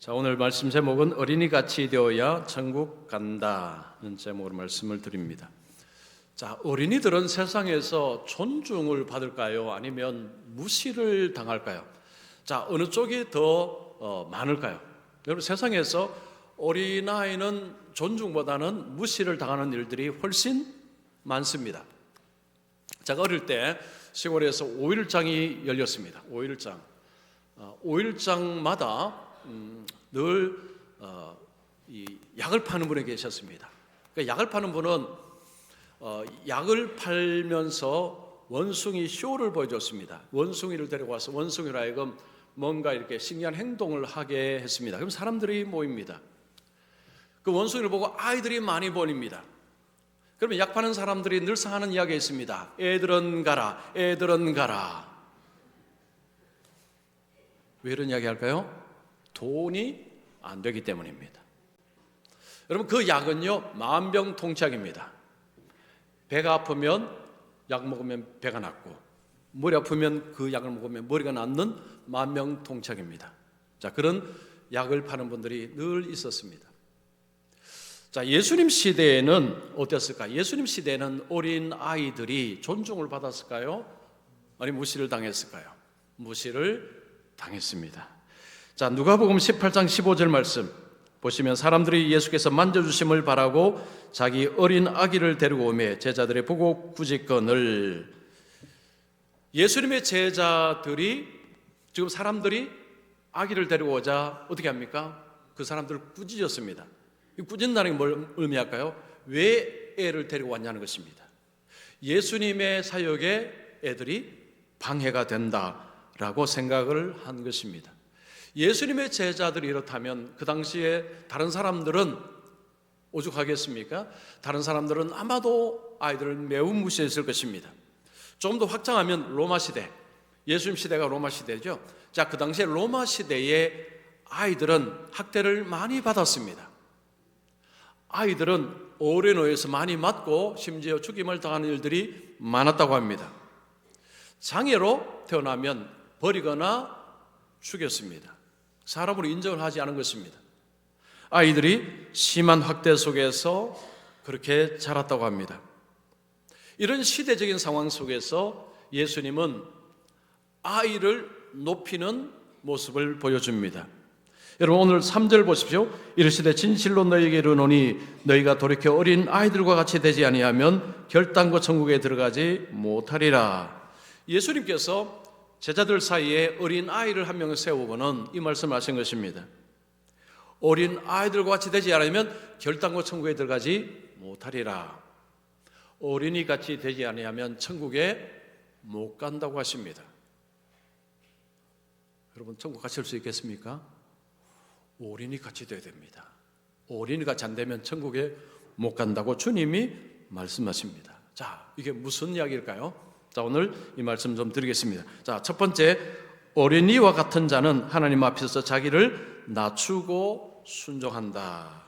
자, 오늘 말씀 제목은 어린이같이 되어야 천국 간다는 제목으로 말씀을 드립니다. 자, 어린이들은 세상에서 존중을 받을까요? 아니면 무시를 당할까요? 자, 어느 쪽이 더 많을까요? 여러분, 세상에서 어린아이는 존중보다는 무시를 당하는 일들이 훨씬 많습니다. 제가 어릴 때 시골에서 5.1장이 열렸습니다. 5.1장. 5.1장마다 늘 이 약을 파는 분이 계셨습니다. 그러니까 약을 파는 분은 약을 팔면서 원숭이 쇼를 보여줬습니다. 원숭이를 데리고 와서 원숭이로 하여금 뭔가 이렇게 신기한 행동을 하게 했습니다. 그럼 사람들이 모입니다. 그 원숭이를 보고 아이들이 많이 모입니다. 그러면 약 파는 사람들이 늘상 하는 이야기가 있습니다. 애들은 가라, 애들은 가라. 왜 이런 이야기 할까요? 돈이 안 되기 때문입니다. 여러분, 그 약은요, 만병통치약입니다. 배가 아프면 약 먹으면 배가 낫고, 머리 아프면 그 약을 먹으면 머리가 낫는 만병통치약입니다. 자, 그런 약을 파는 분들이 늘 있었습니다. 자, 예수님 시대에는 어땠을까? 예수님 시대에는 어린 아이들이 존중을 받았을까요? 아니면 무시를 당했을까요? 무시를 당했습니다. 자, 누가복음 18장 15절 말씀 보시면 사람들이 예수께서 만져주심을 바라고 자기 어린 아기를 데리고 오매 제자들의 보고 꾸짖거늘. 예수님의 제자들이 지금 사람들이 아기를 데리고 오자 어떻게 합니까? 그 사람들을 꾸짖었습니다. 꾸짖는다는 게 뭘 의미할까요? 왜 애를 데리고 왔냐는 것입니다. 예수님의 사역에 애들이 방해가 된다라고 생각을 한 것입니다. 예수님의 제자들이 이렇다면 그 당시에 다른 사람들은 오죽하겠습니까? 다른 사람들은 아마도 아이들을 매우 무시했을 것입니다. 조금 더 확장하면 로마 시대, 예수님 시대가 로마 시대죠. 자, 그 당시에 로마 시대에 아이들은 학대를 많이 받았습니다. 아이들은 어린이에서 많이 맞고 심지어 죽임을 당하는 일들이 많았다고 합니다. 장애로 태어나면 버리거나 죽였습니다. 사람으로 인정을 하지 않은 것입니다. 아이들이 심한 학대 속에서 그렇게 자랐다고 합니다. 이런 시대적인 상황 속에서 예수님은 아이를 높이는 모습을 보여줍니다. 여러분, 오늘 3절 보십시오. 이르시되 진실로 너희에게 이르노니 너희가 돌이켜 어린 아이들과 같이 되지 아니하면 결단코 천국에 들어가지 못하리라. 예수님께서 제자들 사이에 어린 아이를 한 명을 세우고는 이 말씀을 하신 것입니다. 어린 아이들과 같이 되지 않으면 결단코 천국에 들어가지 못하리라. 어린이 같이 되지 아니하면 천국에 못 간다고 하십니다. 여러분, 천국 가실 수 있겠습니까? 어린이 같이 되어야 됩니다. 어린이 같이 안 되면 천국에 못 간다고 주님이 말씀하십니다. 자, 이게 무슨 이야기일까요? 자, 오늘 이 말씀 좀 드리겠습니다. 자, 첫 번째, 어린이와 같은 자는 하나님 앞에서 자기를 낮추고 순종한다.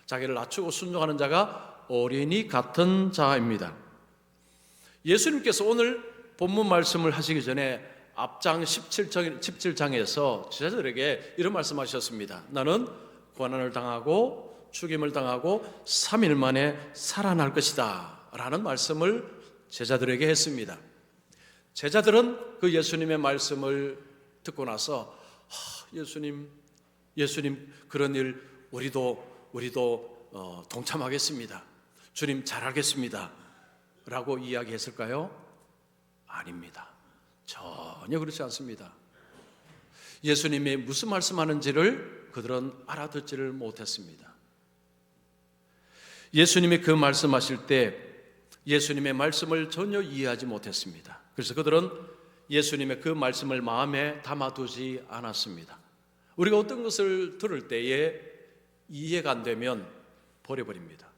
자기를 낮추고 순종하는 자가 어린이 같은 자입니다. 예수님께서 오늘 본문 말씀을 하시기 전에 앞장 17장에서 제자들에게 이런 말씀하셨습니다. 나는 고난을 당하고 죽임을 당하고 3일 만에 살아날 것이다 라는 말씀을 제자들에게 했습니다. 제자들은 그 예수님의 말씀을 듣고 나서 예수님 그런 일 우리도 동참하겠습니다. 주님 잘하겠습니다 라고 이야기했을까요? 아닙니다. 전혀 그렇지 않습니다. 예수님이 무슨 말씀하는지를 그들은 알아듣지를 못했습니다. 예수님이 그 말씀하실 때 예수님의 말씀을 전혀 이해하지 못했습니다. 그래서 그들은 예수님의 그 말씀을 마음에 담아두지 않았습니다. 우리가 어떤 것을 들을 때에 이해가 안 되면 버려버립니다.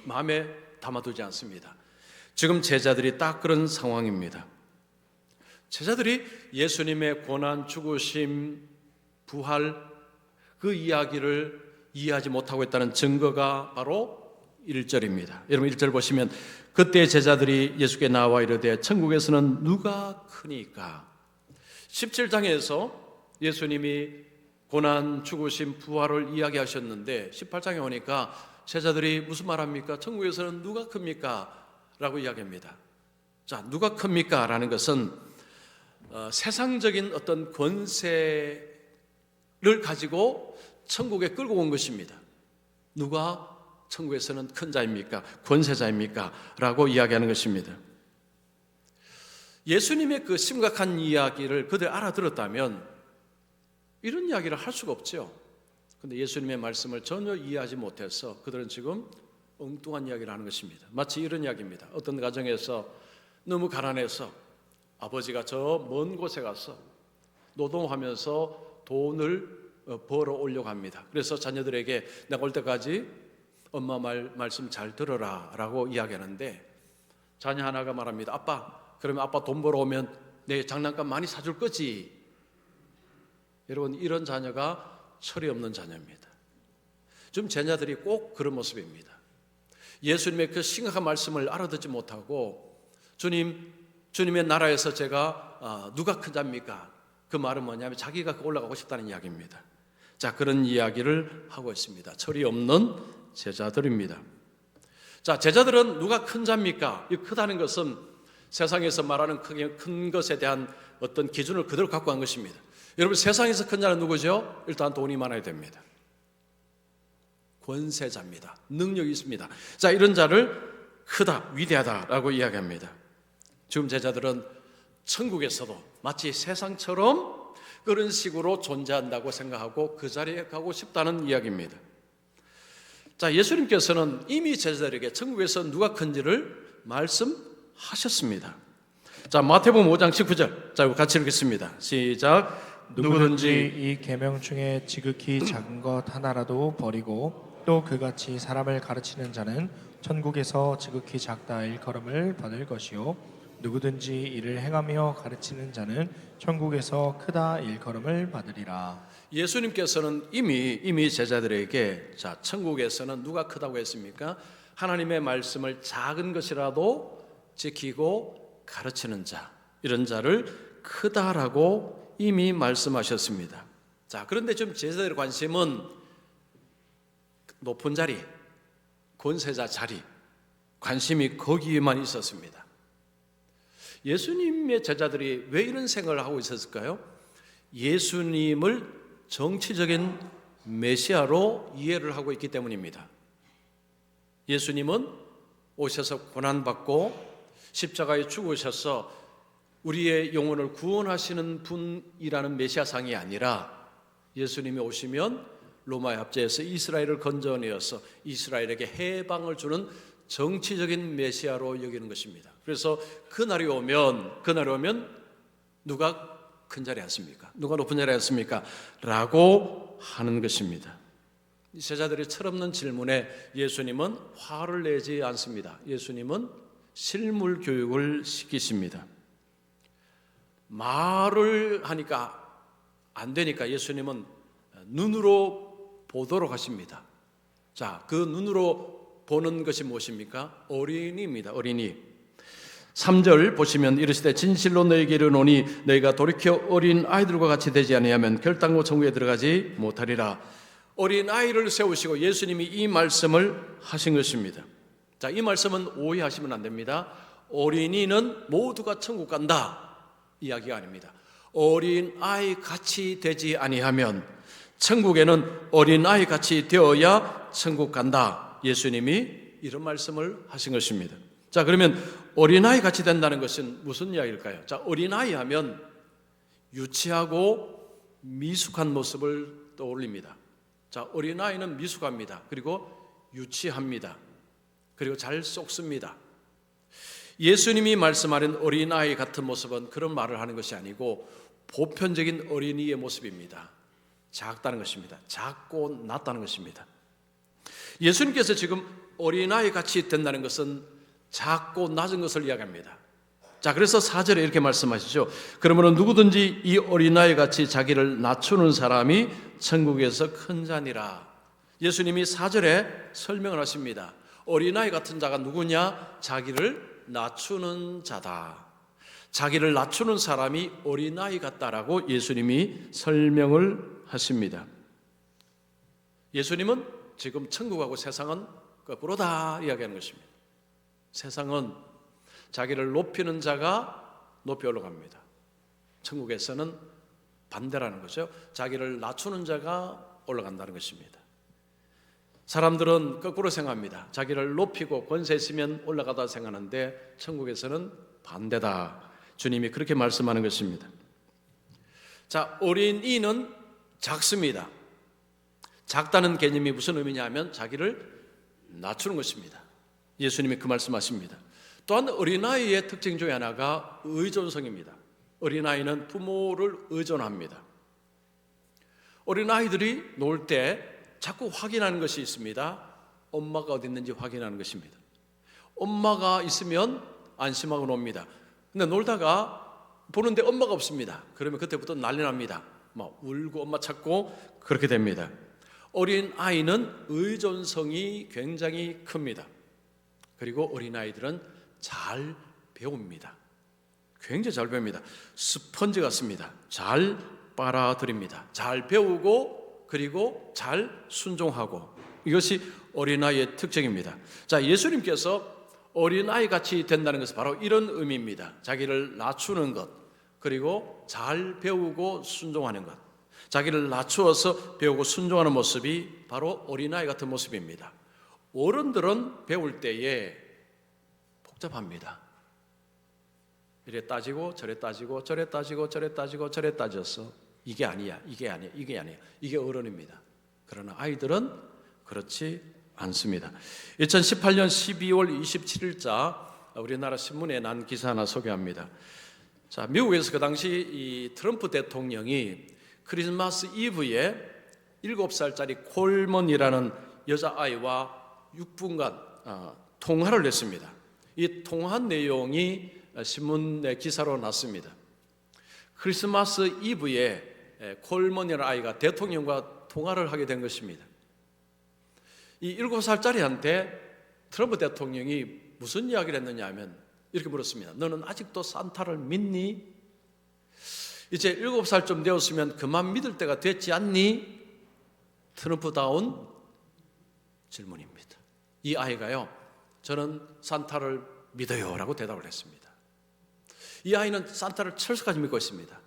마음에 담아두지 않습니다. 지금 제자들이 딱 그런 상황입니다. 제자들이 예수님의 고난, 죽으심, 부활 그 이야기를 이해하지 못하고 있다는 증거가 바로 1절입니다. 여러분 1절 보시면 그때 제자들이 예수께 나와 이르되 천국에서는 누가 크니까. 17장에서 예수님이 고난, 죽으심, 부활을 이야기하셨는데 18장에 오니까 제자들이 무슨 말합니까? 천국에서는 누가 큽니까? 라고 이야기합니다. 자, 누가 큽니까? 라는 것은 세상적인 어떤 권세를 가지고 천국에 끌고 온 것입니다. 누가 천국에서는 큰 자입니까? 권세자입니까? 라고 이야기하는 것입니다. 예수님의 그 심각한 이야기를 그들 알아들었다면 이런 이야기를 할 수가 없죠. 그런데 예수님의 말씀을 전혀 이해하지 못해서 그들은 지금 엉뚱한 이야기를 하는 것입니다. 마치 이런 이야기입니다. 어떤 가정에서 너무 가난해서 아버지가 저 먼 곳에 가서 노동하면서 돈을 벌어 오려고 합니다. 그래서 자녀들에게 내가 올 때까지 엄마 말씀 잘 들어라 라고 이야기하는데 자녀 하나가 말합니다. 아빠, 그러면 아빠 돈 벌어 오면 내 장난감 많이 사줄 거지? 여러분, 이런 자녀가 철이 없는 자녀입니다. 지금 제자들이 꼭 그런 모습입니다. 예수님의 그 심각한 말씀을 알아듣지 못하고 주님의 나라에서 제가 누가 큰 자입니까? 그 말은 뭐냐면 자기가 올라가고 싶다는 이야기입니다. 자, 그런 이야기를 하고 있습니다. 철이 없는 제자들입니다. 자, 제자들은 누가 큰 자입니까? 이 크다는 것은 세상에서 말하는 큰 것에 대한 어떤 기준을 그대로 갖고 간 것입니다. 여러분, 세상에서 큰 자는 누구죠? 일단 돈이 많아야 됩니다. 권세자입니다. 능력이 있습니다. 자, 이런 자를 크다, 위대하다라고 이야기합니다. 지금 제자들은 천국에서도 마치 세상처럼 그런 식으로 존재한다고 생각하고 그 자리에 가고 싶다는 이야기입니다. 자, 예수님께서는 이미 제자들에게 천국에서 누가 큰지를 말씀하셨습니다. 자, 마태복음 5장 19절. 자, 같이 읽겠습니다. 시작. 누구든지 이 계명 중에 지극히 작은 것 하나라도 버리고 또 그같이 사람을 가르치는 자는 천국에서 지극히 작다 일컬음을 받을 것이요 누구든지 이를 행하며 가르치는 자는 천국에서 크다 일컬음을 받으리라. 예수님께서는 이미 제자들에게 자, 천국에서는 누가 크다고 했습니까? 하나님의 말씀을 작은 것이라도 지키고 가르치는 자, 이런 자를 크다라고 이미 말씀하셨습니다. 자, 그런데 좀 제자들의 관심은 높은 자리, 권세자 자리, 관심이 거기에만 있었습니다. 예수님의 제자들이 왜 이런 생각을 하고 있었을까요? 예수님을 정치적인 메시아로 이해를 하고 있기 때문입니다. 예수님은 오셔서 고난받고 십자가에 죽으셔서 우리의 영혼을 구원하시는 분이라는 메시아상이 아니라 예수님이 오시면 로마의 압제에서 이스라엘을 건져내어서 이스라엘에게 해방을 주는 정치적인 메시아로 여기는 것입니다. 그래서 그날이 오면 누가 큰 자리에 앉습니까? 누가 높은 자리에 앉습니까? 라고 하는 것입니다. 제자들의 철없는 질문에 예수님은 화를 내지 않습니다. 예수님은 실물 교육을 시키십니다. 말을 하니까 안 되니까 예수님은 눈으로 보도록 하십니다. 자, 그 눈으로 보는 것이 무엇입니까? 어린이입니다. 어린이. 3절 보시면 이르시되 진실로 너희에게 이르노니 너희가 돌이켜 어린 아이들과 같이 되지 아니하면 결단코 천국에 들어가지 못하리라. 어린 아이를 세우시고 예수님이 이 말씀을 하신 것입니다. 자, 이 말씀은 오해하시면 안 됩니다. 어린이는 모두가 천국 간다 이야기가 아닙니다. 어린 아이 같이 되지 아니하면 천국에는 어린 아이 같이 되어야 천국 간다. 예수님이 이런 말씀을 하신 것입니다. 자, 그러면 어린아이 같이 된다는 것은 무슨 이야기일까요? 자, 어린아이 하면 유치하고 미숙한 모습을 떠올립니다. 자, 어린아이는 미숙합니다. 그리고 유치합니다. 그리고 잘 쏙습니다. 예수님이 말씀하는 어린아이 같은 모습은 그런 말을 하는 것이 아니고 보편적인 어린이의 모습입니다. 작다는 것입니다. 작고 낮다는 것입니다. 예수님께서 지금 어린아이 같이 된다는 것은 작고 낮은 것을 이야기합니다. 자, 그래서 4절에 이렇게 말씀하시죠. 그러므로 누구든지 이 어린아이 같이 자기를 낮추는 사람이 천국에서 큰 자니라. 예수님이 4절에 설명을 하십니다. 어린아이 같은 자가 누구냐? 자기를 낮추는 자다. 자기를 낮추는 사람이 어린아이 같다라고 예수님이 설명을 말씀하십니다. 예수님은 지금 천국하고 세상은 거꾸로다 이야기하는 것입니다. 세상은 자기를 높이는 자가 높이 올라갑니다. 천국에서는 반대라는 거죠. 자기를 낮추는 자가 올라간다는 것입니다. 사람들은 거꾸로 생각합니다. 자기를 높이고 권세 있으면 올라가다 생각하는데 천국에서는 반대다. 주님이 그렇게 말씀하는 것입니다. 자, 어린이는 작습니다. 작다는 개념이 무슨 의미냐면 자기를 낮추는 것입니다. 예수님이 그 말씀하십니다. 또한 어린아이의 특징 중에 하나가 의존성입니다. 어린아이는 부모를 의존합니다. 어린아이들이 놀 때 자꾸 확인하는 것이 있습니다. 엄마가 어디 있는지 확인하는 것입니다. 엄마가 있으면 안심하고 놉니다. 근데 놀다가 보는데 엄마가 없습니다. 그러면 그때부터 난리 납니다. 막 울고 엄마 찾고 그렇게 됩니다. 어린아이는 의존성이 굉장히 큽니다. 그리고 어린아이들은 잘 배웁니다. 굉장히 잘 배웁니다. 스펀지 같습니다. 잘 빨아들입니다. 잘 배우고 그리고 잘 순종하고, 이것이 어린아이의 특징입니다. 자, 예수님께서 어린아이 같이 된다는 것은 바로 이런 의미입니다. 자기를 낮추는 것, 그리고 잘 배우고 순종하는 것. 자기를 낮추어서 배우고 순종하는 모습이 바로 어린아이 같은 모습입니다. 어른들은 배울 때에 복잡합니다. 이래 따지고 저래 따지고 저래 따지고 저래 따지고 저래 따져서 이게 아니야, 이게 아니야, 이게 아니야. 이게 어른입니다. 그러나 아이들은 그렇지 않습니다. 2018년 12월 27일자 우리나라 신문에 난 기사 하나 소개합니다. 자, 미국에서 그 당시 이 트럼프 대통령이 크리스마스 이브에 7살짜리 콜먼이라는 여자아이와 6분간 통화를 했습니다. 이 통화 내용이 신문의 기사로 났습니다. 크리스마스 이브에 콜먼이라는 아이가 대통령과 통화를 하게 된 것입니다. 이 7살짜리한테 트럼프 대통령이 무슨 이야기를 했느냐 하면 이렇게 물었습니다. 너는 아직도 산타를 믿니? 이제 7살쯤 되었으면 그만 믿을 때가 됐지 않니? 트럼프다운 질문입니다. 이 아이가요, 저는 산타를 믿어요 라고 대답을 했습니다. 이 아이는 산타를 철석까지 믿고 있습니다.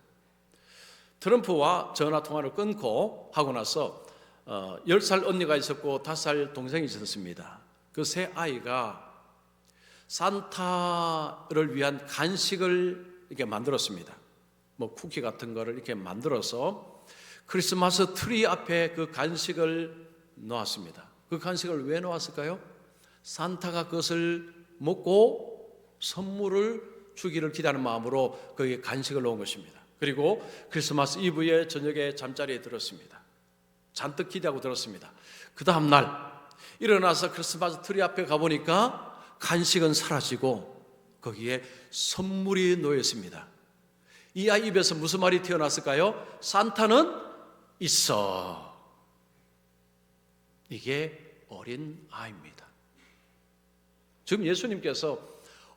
트럼프와 전화 통화를 끊고 하고 나서 10살 언니가 있었고 5살 동생이 있었습니다. 그 세 아이가 산타를 위한 간식을 이렇게 만들었습니다. 뭐 쿠키 같은 거를 이렇게 만들어서 크리스마스 트리 앞에 그 간식을 놓았습니다. 그 간식을 왜 놓았을까요? 산타가 그것을 먹고 선물을 주기를 기대하는 마음으로 거기에 간식을 놓은 것입니다. 그리고 크리스마스 이브에 저녁에 잠자리에 들었습니다. 잔뜩 기대하고 들었습니다. 그 다음 날 일어나서 크리스마스 트리 앞에 가보니까 간식은 사라지고 거기에 선물이 놓여 있습니다. 이 아이 입에서 무슨 말이 튀어났을까요? 산타는 있어. 이게 어린 아이입니다. 지금 예수님께서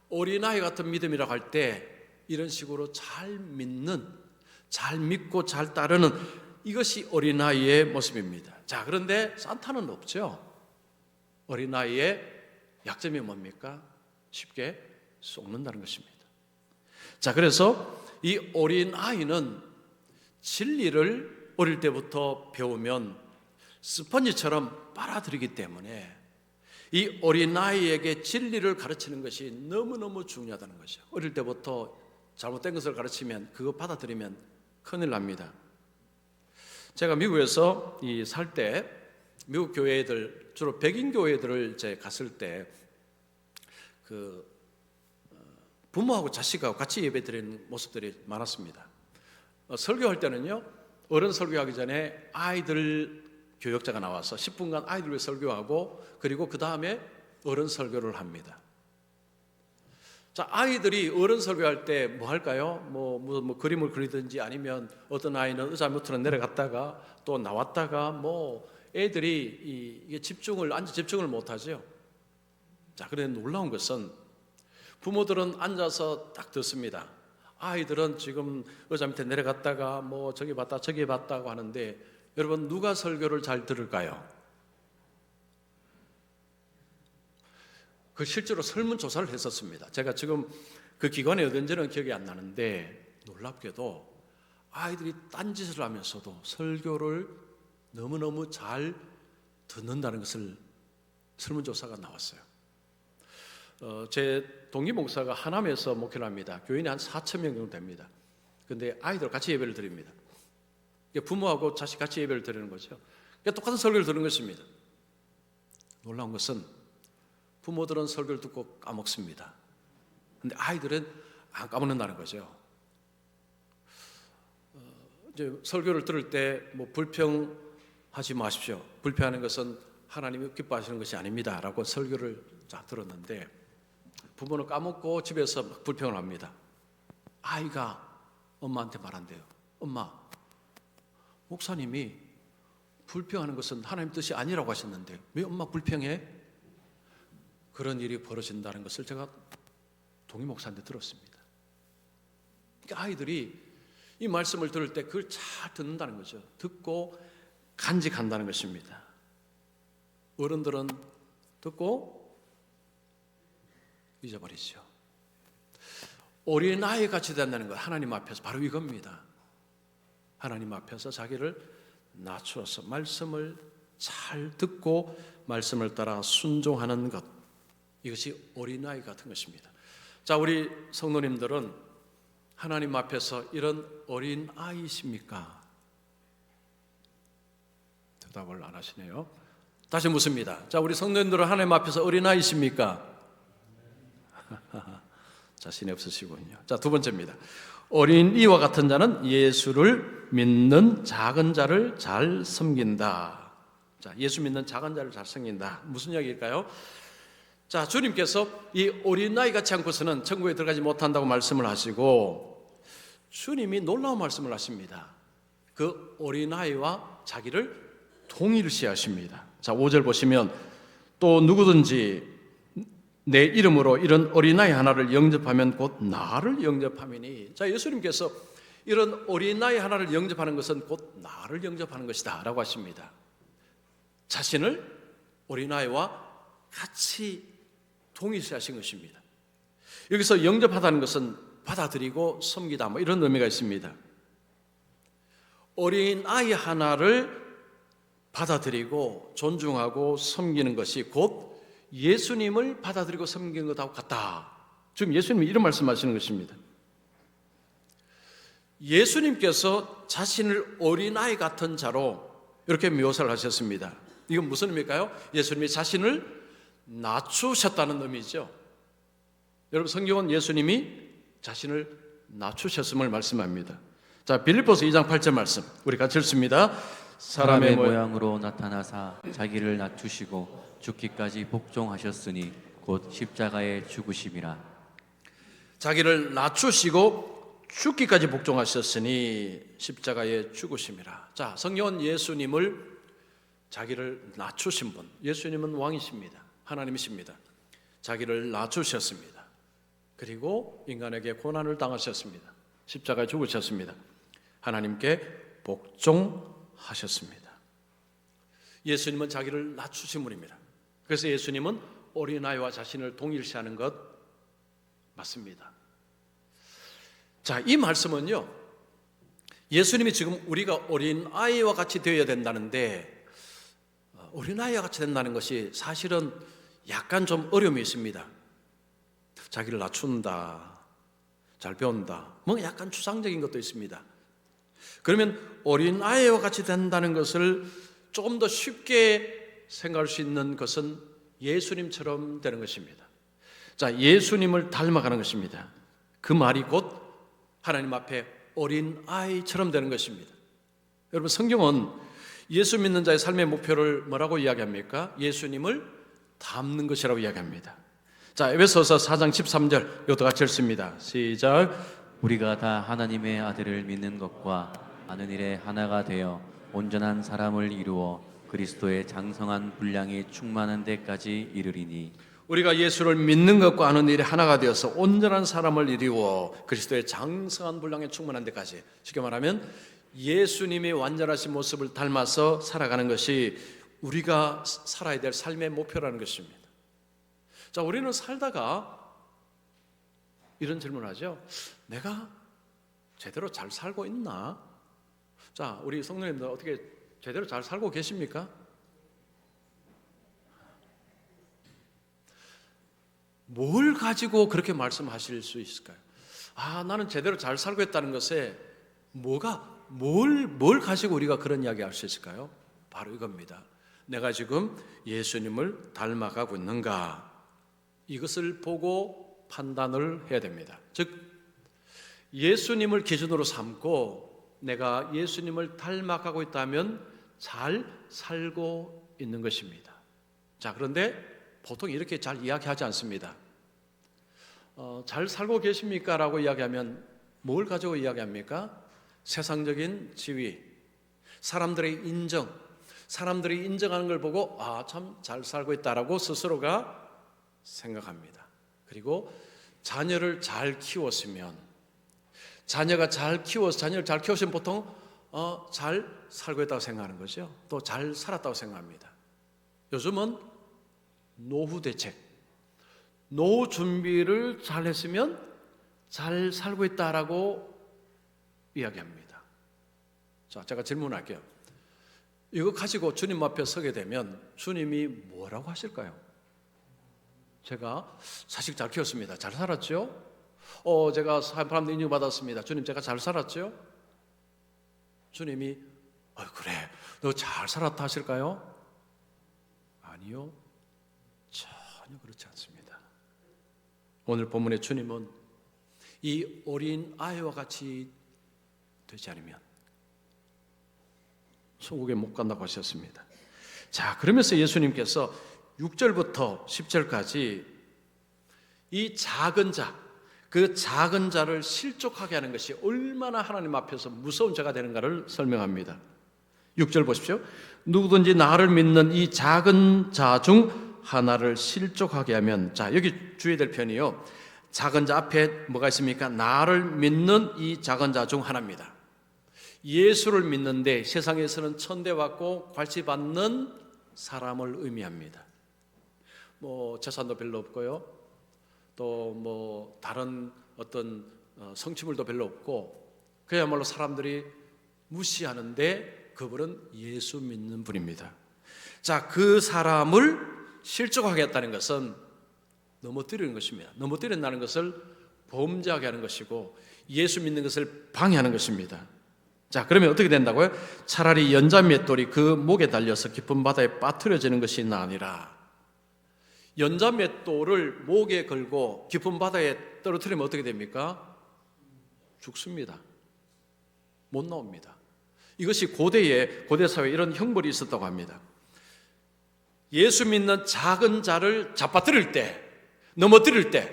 어린아이 같은 믿음이라고 할 때 이런 식으로 잘 믿는, 잘 믿고 잘 따르는 이것이 어린아이의 모습입니다. 자, 그런데 산타는 없죠. 어린아이의 약점이 뭡니까? 쉽게 속는다는 것입니다. 자, 그래서 이 어린아이는 진리를 어릴 때부터 배우면 스펀지처럼 빨아들이기 때문에 이 어린아이에게 진리를 가르치는 것이 너무너무 중요하다는 것이죠. 어릴 때부터 잘못된 것을 가르치면 그거 받아들이면 큰일 납니다. 제가 미국에서 살 때 미국 교회들, 주로 백인 교회들을 갔을 때 그 부모하고 자식하고 같이 예배드리는 모습들이 많았습니다. 설교할 때는요, 어른 설교하기 전에 아이들 교역자가 나와서 10분간 아이들 위해 설교하고 그리고 그 다음에 어른 설교를 합니다. 자, 아이들이 어른 설교할 때 뭐 할까요? 뭐 그림을 그리든지 아니면 어떤 아이는 의자 밑으로 내려갔다가 또 나왔다가 뭐 애들이 이게 집중을 못하죠. 자, 그런데 놀라운 것은 부모들은 앉아서 딱 듣습니다. 아이들은 지금 의자 밑에 내려갔다가 뭐 저기 봤다 저기 봤다고 하는데 여러분 누가 설교를 잘 들을까요? 그 실제로 설문조사를 했었습니다. 제가 지금 그 기관에 어딘지는 기억이 안 나는데 놀랍게도 아이들이 딴짓을 하면서도 설교를 너무너무 잘 듣는다는 것을 설문조사가 나왔어요. 제 동기 목사가 하남에서 목회를 합니다. 교인이 한 4천 명 정도 됩니다. 근데 아이들 같이 예배를 드립니다. 부모하고 자식 같이 예배를 드리는 거죠. 똑같은 설교를 듣는 것입니다. 놀라운 것은 부모들은 설교를 듣고 까먹습니다. 근데 아이들은 안 까먹는다는 거죠. 이제 설교를 들을 때 뭐 불평하지 마십시오. 불평하는 것은 하나님이 기뻐하시는 것이 아닙니다. 라고 설교를 들었는데 부모는 까먹고 집에서 막 불평을 합니다. 아이가 엄마한테 말한대요. 엄마, 목사님이 불평하는 것은 하나님 뜻이 아니라고 하셨는데 왜 엄마 불평해? 그런 일이 벌어진다는 것을 제가 동희 목사한테 들었습니다. 그러니까 아이들이 이 말씀을 들을 때 그걸 잘 듣는다는 거죠. 듣고 간직한다는 것입니다. 어른들은 듣고 잊어버리죠. 어린아이 같이 된다는 것, 하나님 앞에서 바로 이겁니다. 하나님 앞에서 자기를 낮추어서 말씀을 잘 듣고 말씀을 따라 순종하는 것, 이것이 어린아이 같은 것입니다. 자, 우리 성도님들은 하나님 앞에서 이런 어린아이십니까? 대답을 안 하시네요. 다시 묻습니다. 자, 우리 성도님들은 하나님 앞에서 어린아이십니까? 자신이 없으시군요. 자, 두 번째입니다. 어린이와 같은 자는 예수를 믿는 작은 자를 잘 섬긴다. 자, 예수 믿는 작은 자를 잘 섬긴다. 무슨 이야기일까요? 자, 주님께서 이 어린아이 같지 않고서는 천국에 들어가지 못한다고 말씀을 하시고 주님이 놀라운 말씀을 하십니다. 그 어린아이와 자기를 동일시하십니다. 자, 5절 보시면 또 누구든지 내 이름으로 이런 어린아이 하나를 영접하면 곧 나를 영접함이니. 자, 예수님께서 이런 어린아이 하나를 영접하는 것은 곧 나를 영접하는 것이다 라고 하십니다. 자신을 어린아이와 같이 동일시하신 것입니다. 여기서 영접하다는 것은 받아들이고 섬기다 뭐 이런 의미가 있습니다. 어린아이 하나를 받아들이고 존중하고 섬기는 것이 곧 예수님을 받아들이고 섬기는 것하고 같다. 지금 예수님이 이런 말씀하시는 것입니다. 예수님께서 자신을 어린아이 같은 자로 이렇게 묘사를 하셨습니다. 이건 무슨 의미일까요? 예수님이 자신을 낮추셨다는 의미죠. 여러분, 성경은 예수님이 자신을 낮추셨음을 말씀합니다. 자, 빌립보서 2장 8절 말씀 우리 같이 읽습니다. 사람의 모양으로 나타나사 자기를 낮추시고 죽기까지 복종하셨으니 곧 십자가에 죽으심이라. 자기를 낮추시고 죽기까지 복종하셨으니 십자가에 죽으심이라. 자, 성경은 예수님을 자기를 낮추신 분, 예수님은 왕이십니다. 하나님이십니다. 자기를 낮추셨습니다. 그리고 인간에게 고난을 당하셨습니다. 십자가에 죽으셨습니다. 하나님께 복종하셨습니다. 예수님은 자기를 낮추신 분입니다. 그래서 예수님은 어린아이와 자신을 동일시하는 것 맞습니다. 자, 이 말씀은요, 예수님이 지금 우리가 어린아이와 같이 되어야 된다는데 어린아이와 같이 된다는 것이 사실은 약간 좀 어려움이 있습니다. 자기를 낮춘다, 잘 배운다, 뭐 약간 추상적인 것도 있습니다. 그러면 어린아이와 같이 된다는 것을 조금 더 쉽게 생각할 수 있는 것은 예수님처럼 되는 것입니다. 자, 예수님을 닮아가는 것입니다. 그 말이 곧 하나님 앞에 어린아이처럼 되는 것입니다. 여러분, 성경은 예수 믿는 자의 삶의 목표를 뭐라고 이야기합니까? 예수님을 닮는 것이라고 이야기합니다. 자, 에베소서 4장 13절 이것도 같이 읽습니다. 시작. 우리가 다 하나님의 아들을 믿는 것과 아는 일에 하나가 되어 온전한 사람을 이루어 그리스도의 장성한 분량이 충만한 데까지 이르리니. 우리가 예수를 믿는 것과 아는 일에 하나가 되어서 온전한 사람을 이루어 그리스도의 장성한 분량에 충만한 데까지, 쉽게 말하면 예수님의 완전하신 모습을 닮아서 살아가는 것이 우리가 살아야 될 삶의 목표라는 것입니다. 자, 우리는 살다가 이런 질문을 하죠. 내가 제대로 잘 살고 있나? 자, 우리 성도님들 어떻게 제대로 잘 살고 계십니까? 뭘 가지고 그렇게 말씀하실 수 있을까요? 나는 제대로 잘 살고 있다는 것에 뭘 가지고 우리가 그런 이야기 할 수 있을까요? 바로 이겁니다. 내가 지금 예수님을 닮아가고 있는가? 이것을 보고 판단을 해야 됩니다. 즉, 예수님을 기준으로 삼고 내가 예수님을 닮아가고 있다면 잘 살고 있는 것입니다. 자, 그런데 보통 이렇게 잘 이야기하지 않습니다. 잘 살고 계십니까? 라고 이야기하면 뭘 가지고 이야기합니까? 세상적인 지위, 사람들의 인정, 사람들이 인정하는 걸 보고 참 잘 살고 있다라고 스스로가 생각합니다. 그리고 자녀를 잘 키웠으면, 자녀를 잘 키웠으면 보통 잘 살고 있다고 생각하는 거죠. 또 잘 살았다고 생각합니다. 요즘은 노후 대책, 노후 준비를 잘 했으면 잘 살고 있다라고 이야기합니다. 자, 제가 질문할게요. 이거 가지고 주님 앞에 서게 되면 주님이 뭐라고 하실까요? 제가 자식 잘 키웠습니다. 잘 살았죠? 제가 사람들 인정받았습니다. 주님, 제가 잘 살았죠? 주님이 그래, 너 잘 살았다 하실까요? 아니요, 전혀 그렇지 않습니다. 오늘 본문의 주님은 이 어린 아이와 같이 되지 않으면 천국에 못 간다고 하셨습니다. 자, 그러면서 예수님께서 6절부터 10절까지 이 작은 자, 그 작은 자를 실족하게 하는 것이 얼마나 하나님 앞에서 무서운 죄가 되는가를 설명합니다. 6절 보십시오. 누구든지 나를 믿는 이 작은 자 중 하나를 실족하게 하면, 자, 여기 주의해야 될 편이요, 작은 자 앞에 뭐가 있습니까? 나를 믿는 이 작은 자 중 하나입니다. 예수를 믿는데 세상에서는 천대받고 괄시받는 사람을 의미합니다. 재산도 별로 없고요, 또 다른 어떤 성취물도 별로 없고, 그야말로 사람들이 무시하는데 그분은 예수 믿는 분입니다. 자, 그 사람을 실족하겠다는 것은 넘어뜨리는 것입니다. 넘어뜨린다는 것을 범죄하게 하는 것이고 예수 믿는 것을 방해하는 것입니다. 자, 그러면 어떻게 된다고요? 차라리 연자맷돌이 그 목에 달려서 깊은 바다에 빠뜨려지는 것이 나으니라. 연자맷돌을 목에 걸고 깊은 바다에 떨어뜨리면 어떻게 됩니까? 죽습니다. 못 나옵니다. 이것이 고대 사회에 이런 형벌이 있었다고 합니다. 예수 믿는 작은 자를 잡아뜨릴 때, 넘어뜨릴 때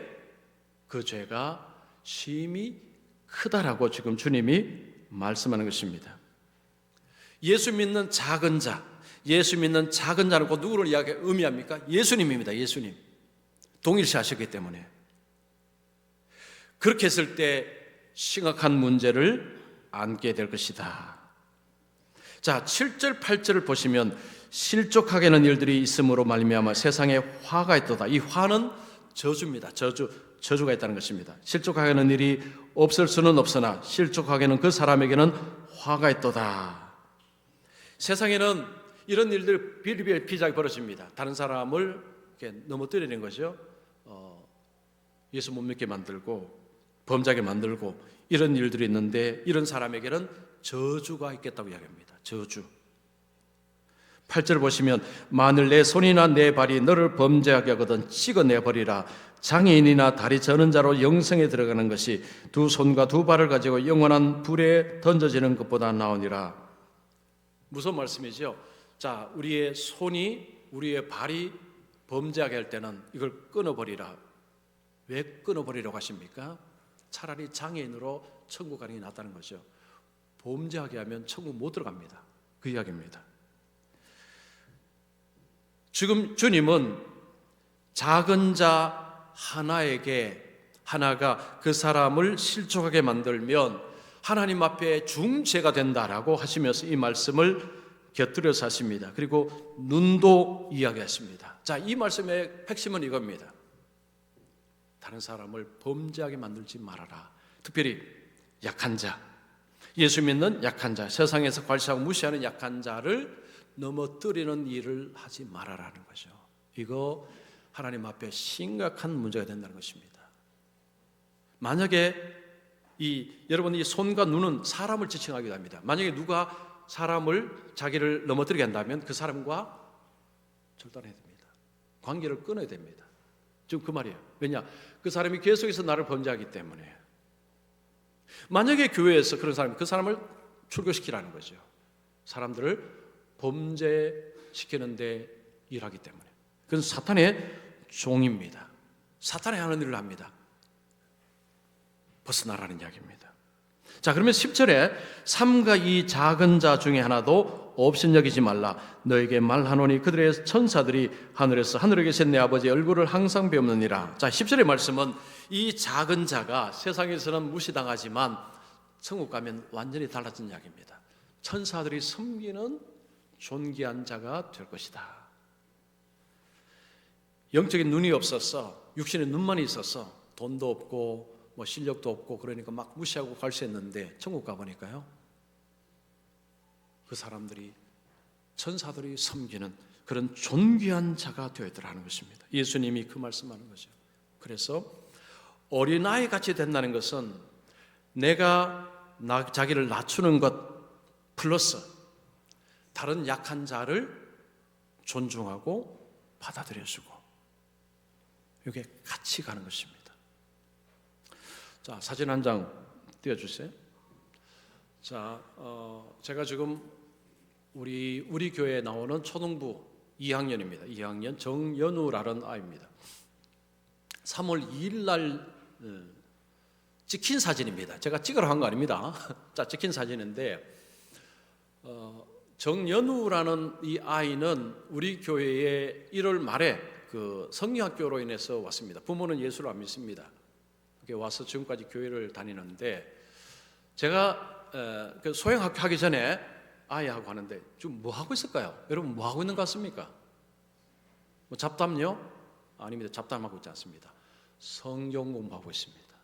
그 죄가 심히 크다라고 지금 주님이 말씀하는 것입니다. 예수 믿는 작은 자, 예수 믿는 작은 자는 곧 누구를 의미합니까? 예수님입니다. 예수님. 동일시하셨기 때문에. 그렇게 했을 때 심각한 문제를 안게 될 것이다. 자, 7절 8절을 보시면 실족하게 하는 일들이 있음으로 말미암아 세상에 화가 있도다. 이 화는 저주입니다. 저주가 있다는 것입니다. 실족하게 하는 일이 없을 수는 없으나 실족하게 하는 그 사람에게는 화가 있도다. 세상에는 이런 일들 비일비재하게 벌어집니다. 다른 사람을 이렇게 넘어뜨리는 거죠. 예수 못 믿게 만들고 범죄하게 만들고 이런 일들이 있는데 이런 사람에게는 저주가 있겠다고 이야기합니다. 저주. 8절 보시면 만일 내 손이나 내 발이 너를 범죄하게 하거든 찍어내버리라. 장애인이나 다리 저는 자로 영생에 들어가는 것이 두 손과 두 발을 가지고 영원한 불에 던져지는 것보다 나으니라. 무슨 말씀이죠? 자, 우리의 손이 우리의 발이 범죄하게 할 때는 이걸 끊어버리라. 왜 끊어버리라고 하십니까? 차라리 장애인으로 천국 가는 게 낫다는 거죠. 범죄하게 하면 천국 못 들어갑니다. 그 이야기입니다. 지금 주님은 작은 자 하나가 그 사람을 실족하게 만들면 하나님 앞에 중죄가 된다라고 하시면서 이 말씀을 곁들여서 하십니다. 그리고 눈도 이야기하십니다. 자, 이 말씀의 핵심은 이겁니다. 다른 사람을 범죄하게 만들지 말아라. 특별히 약한 자, 예수 믿는 약한 자, 세상에서 괄시하고 무시하는 약한 자를 넘어뜨리는 일을 하지 말아라는 거죠. 이거 하나님 앞에 심각한 문제가 된다는 것입니다. 만약에 여러분 이 손과 눈은 사람을 지칭하기도 합니다. 만약에 누가 사람을 자기를 넘어뜨리게 한다면 그 사람과 절단해야 됩니다. 관계를 끊어야 됩니다. 지금 그 말이에요. 왜냐? 그 사람이 계속해서 나를 범죄하기 때문에. 만약에 교회에서 그런 사람이 그 사람을 출교시키라는 거죠. 사람들을 범죄시키는 데 일하기 때문에. 그건 사탄의 종입니다. 사탄이 하는 일을 합니다. 벗어나라는 이야기입니다. 자, 그러면 10절에 삼가 이 작은 자 중에 하나도 업신여기지 말라. 너에게 말하노니 그들의 천사들이 하늘에 계신 내 아버지의 얼굴을 항상 배우느니라. 자, 10절의 말씀은 이 작은 자가 세상에서는 무시당하지만 천국 가면 완전히 달라진 이야기입니다. 천사들이 섬기는 존귀한 자가 될 것이다. 영적인 눈이 없었어. 육신의 눈만 있었어. 돈도 없고 뭐 실력도 없고 그러니까 막 무시하고 괄시했는데 천국 가보니까요, 그 사람들이 천사들이 섬기는 그런 존귀한 자가 되었더라 하는 것입니다. 예수님이 그 말씀하는 거죠. 그래서 어린아이 같이 된다는 것은 내가 자기를 낮추는 것 플러스 다른 약한 자를 존중하고 받아들여주고 이게 같이 가는 것입니다. 자, 사진 한 장 띄워주세요. 자, 제가 지금 우리 교회에 나오는 초등부 2학년입니다. 2학년 정연우라는 아이입니다. 3월 2일 날 찍힌 사진입니다. 제가 찍으러 한 거 아닙니다. 자, 찍힌 사진인데 정연우라는 이 아이는 우리 교회에 1월 말에 그 성리학교로 인해서 왔습니다. 부모는 예수를 안 믿습니다. 와서 지금까지 교회를 다니는데 제가 그 소형학교 하기 전에 아이하고 하는데 지금 뭐 하고 있을까요? 여러분 뭐 하고 있는 것 같습니까? 뭐 잡담요? 아닙니다. 잡담하고 있지 않습니다. 성경 공부하고 있습니다.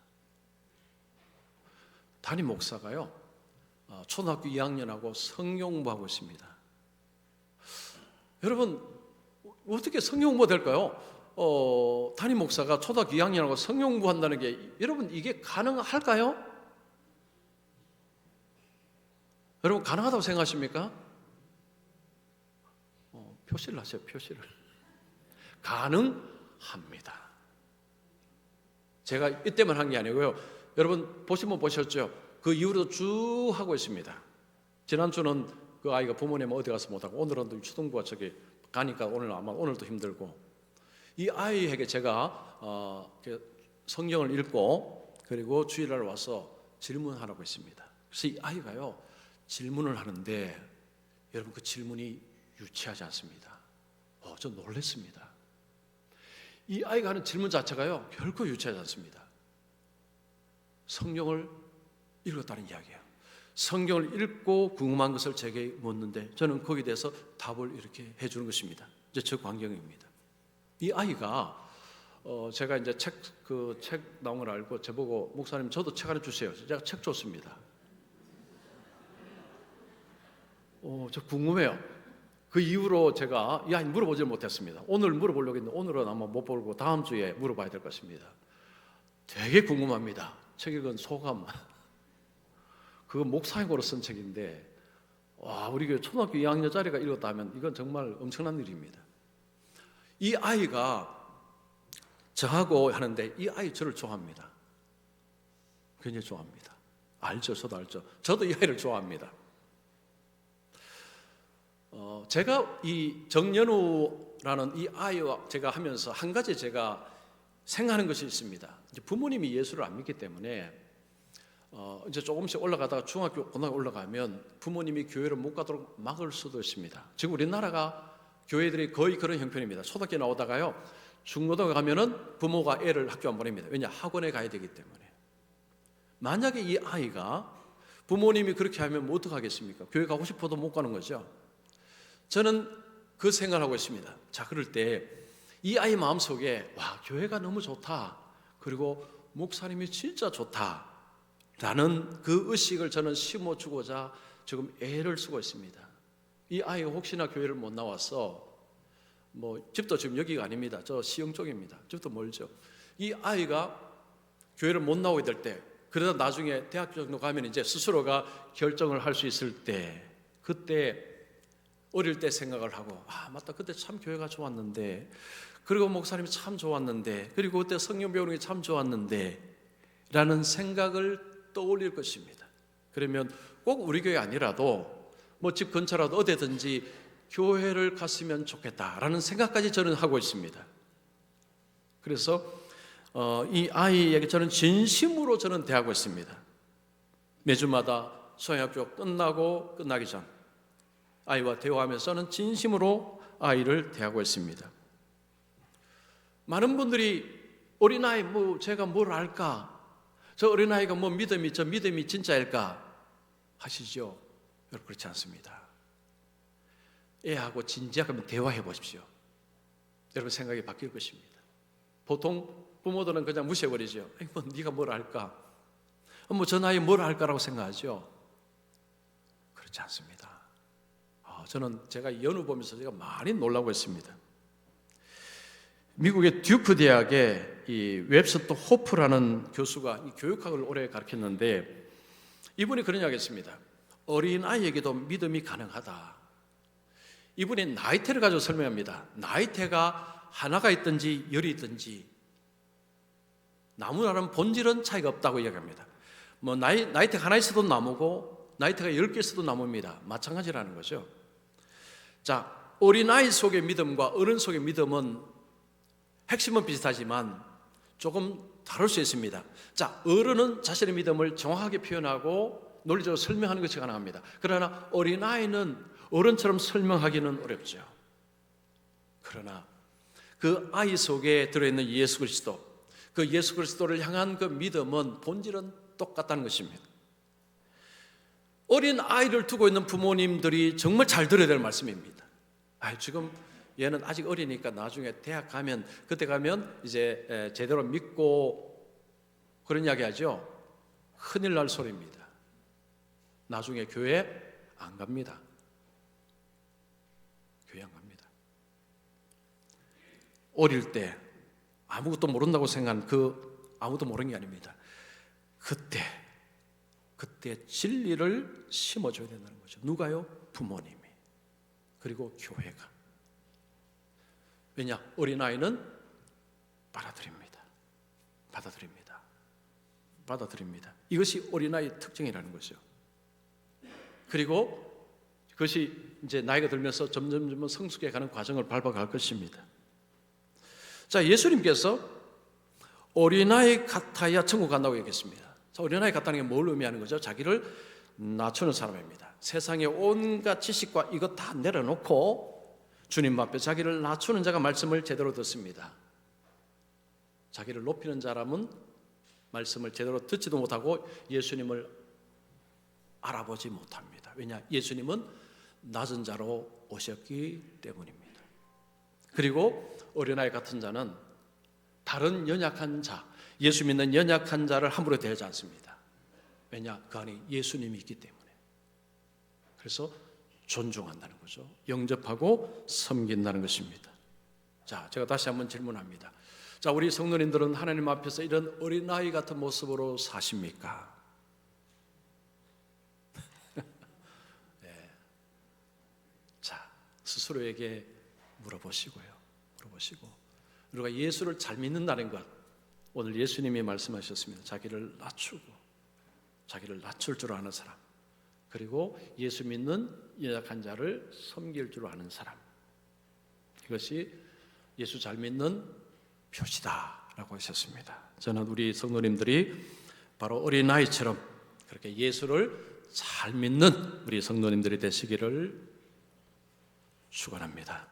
담임 목사가요, 초등학교 2학년하고 성경 공부하고 있습니다. 여러분 어떻게 성경 공부가 될까요? 담임 목사가 초등학교 2학년하고 성경 공부한다는 게 여러분 이게 가능할까요? 여러분 가능하다고 생각하십니까? 표시를 하세요. 표시를. 가능합니다. 제가 이때만 한 게 아니고요. 여러분 보시면 보셨죠? 그 이후로도 쭉 하고 있습니다. 지난주는 그 아이가 부모님 어디 가서 못하고 오늘은 초등부가 저기 가니까 오늘도 힘들고 이 아이에게 제가 성경을 읽고 그리고 주일날 와서 질문하라고 했습니다. 그래서 이 아이가요 질문을 하는데 여러분 그 질문이 유치하지 않습니다. 저 놀랐습니다. 이 아이가 하는 질문 자체가요 결코 유치하지 않습니다. 성경을 읽었다는 이야기예요. 성경을 읽고 궁금한 것을 제게 묻는데 저는 거기에 대해서 답을 이렇게 해주는 것입니다. 이제 저 광경입니다. 이 아이가 제가 이제 책 나온 걸 알고 저보고 목사님 저도 책 하나 주세요. 제가 책 줬습니다. 저 궁금해요. 그 이후로 제가 이 아이 물어보질 못했습니다. 오늘 물어보려고 했는데 오늘은 아마 못 보고 다음 주에 물어봐야 될 것입니다. 되게 궁금합니다. 책 읽은 소감. 그거 목사님으로 쓴 책인데 와, 우리 교회 초등학교 2학년짜리가 읽었다면 이건 정말 엄청난 일입니다. 이 아이가 저하고 하는데 이 아이 저를 좋아합니다. 굉장히 좋아합니다. 알죠? 저도 알죠. 저도 이 아이를 좋아합니다. 제가 이 정연우라는 이 아이와 제가 하면서 한 가지 제가 생각하는 것이 있습니다. 이제 부모님이 예수를 안 믿기 때문에 이제 조금씩 올라가다가 중학교, 고등학교 올라가면 부모님이 교회를 못 가도록 막을 수도 있습니다. 지금 우리나라가 교회들이 거의 그런 형편입니다. 초등학교 나오다가요 중고등학교 가면은 부모가 애를 학교 안 보냅니다. 왜냐? 학원에 가야 되기 때문에. 만약에 이 아이가 부모님이 그렇게 하면 뭐 어떡하겠습니까? 교회 가고 싶어도 못 가는 거죠. 저는 그 생각을 하고 있습니다. 자, 그럴 때 이 아이 마음속에 와, 교회가 너무 좋다. 그리고 목사님이 진짜 좋다. 라는 그 의식을 저는 심어주고자 지금 애를 쓰고 있습니다. 이 아이가 혹시나 교회를 못 나와서 집도 지금 여기가 아닙니다. 저 시흥 쪽입니다. 집도 멀죠. 이 아이가 교회를 못 나오게 될 때, 그러다 나중에 대학교 정도 가면 이제 스스로가 결정을 할 수 있을 때, 그때 어릴 때 생각을 하고, 아, 맞다. 그때 참 교회가 좋았는데, 그리고 목사님이 참 좋았는데, 그리고 그때 성경 배우는 게 참 좋았는데, 라는 생각을 떠올릴 것입니다. 그러면 꼭 우리 교회 아니라도 집 근처라도 어디든지 교회를 갔으면 좋겠다라는 생각까지 저는 하고 있습니다. 그래서 이 아이에게 저는 진심으로 저는 대하고 있습니다. 매주마다 소형학교 끝나기 전 아이와 대화하면서는 진심으로 아이를 대하고 있습니다. 많은 분들이 어린아이 제가 뭘 알까? 저 어린아이가 저 믿음이 진짜일까? 하시죠. 여러분, 그렇지 않습니다. 애하고 진지하게 대화해 보십시오. 여러분 생각이 바뀔 것입니다. 보통 부모들은 그냥 무시해버리죠. 네가 뭘 알까? 저 나이 뭘 알까라고 생각하죠. 그렇지 않습니다. 저는 제가 연우 보면서 제가 많이 놀라고 있습니다. 미국의 듀크 대학의 이 웹스터 호프라는 교수가 이 교육학을 오래 가르쳤는데, 이분이 그런 이야기 했습니다. 어린아이에게도 믿음이 가능하다. 이분이 나이테를 가지고 설명합니다. 나이테가 하나가 있든지 열이 있든지 나무라는 본질은 차이가 없다고 이야기합니다. 나이테가 하나 있어도 나무고 나이테가 10개 있어도 나무입니다. 마찬가지라는 거죠. 자, 어린아이 속의 믿음과 어른 속의 믿음은 핵심은 비슷하지만 조금 다를 수 있습니다. 자, 어른은 자신의 믿음을 정확하게 표현하고 논리적으로 설명하는 것이 가능합니다. 그러나 어린아이는 어른처럼 설명하기는 어렵죠. 그러나 그 아이 속에 들어있는 예수 그리스도, 그 예수 그리스도를 향한 그 믿음은 본질은 똑같다는 것입니다. 어린 아이를 두고 있는 부모님들이 정말 잘 들어야 될 말씀입니다. 지금 얘는 아직 어리니까 나중에 대학 가면, 그때 가면 이제 제대로 믿고 그런 이야기 하죠. 큰일 날 소리입니다. 나중에 교회 안 갑니다. 교회 안 갑니다. 어릴 때 아무것도 모른다고 생각한 아무도 모르는 게 아닙니다. 그때 진리를 심어줘야 된다는 거죠. 누가요? 부모님이. 그리고 교회가. 왜냐? 어린아이는 받아들입니다. 이것이 어린아이의 특징이라는 거죠. 그리고 그것이 이제 나이가 들면서 점점 성숙해가는 과정을 밟아갈 것입니다. 자, 예수님께서 어린아이 같아야 천국 간다고 얘기했습니다. 자, 어린아이 같다는 게 뭘 의미하는 거죠? 자기를 낮추는 사람입니다. 세상의 온갖 지식과 이것 다 내려놓고 주님 앞에 자기를 낮추는 자가 말씀을 제대로 듣습니다. 자기를 높이는 사람은 말씀을 제대로 듣지도 못하고 예수님을 알아보지 못합니다. 왜냐? 예수님은 낮은 자로 오셨기 때문입니다. 그리고 어린아이 같은 자는 다른 연약한 자, 예수 믿는 연약한 자를 함부로 대하지 않습니다. 왜냐? 그 안에 예수님이 있기 때문에. 그래서 존중한다는 거죠. 영접하고 섬긴다는 것입니다. 자, 제가 다시 한번 질문합니다. 자, 우리 성도님들은 하나님 앞에서 이런 어린아이 같은 모습으로 사십니까? 네. 자, 스스로에게 물어보시고 우리가 예수를 잘 믿는다는 것, 오늘 예수님이 말씀하셨습니다. 자기를 낮출 줄 아는 사람, 그리고 예수 믿는 연약한 자를 섬길 줄 아는 사람, 이것이 예수 잘 믿는 표시다라고 하셨습니다. 저는 우리 성도님들이 바로 어린아이처럼 그렇게 예수를 잘 믿는 우리 성도님들이 되시기를 축원합니다.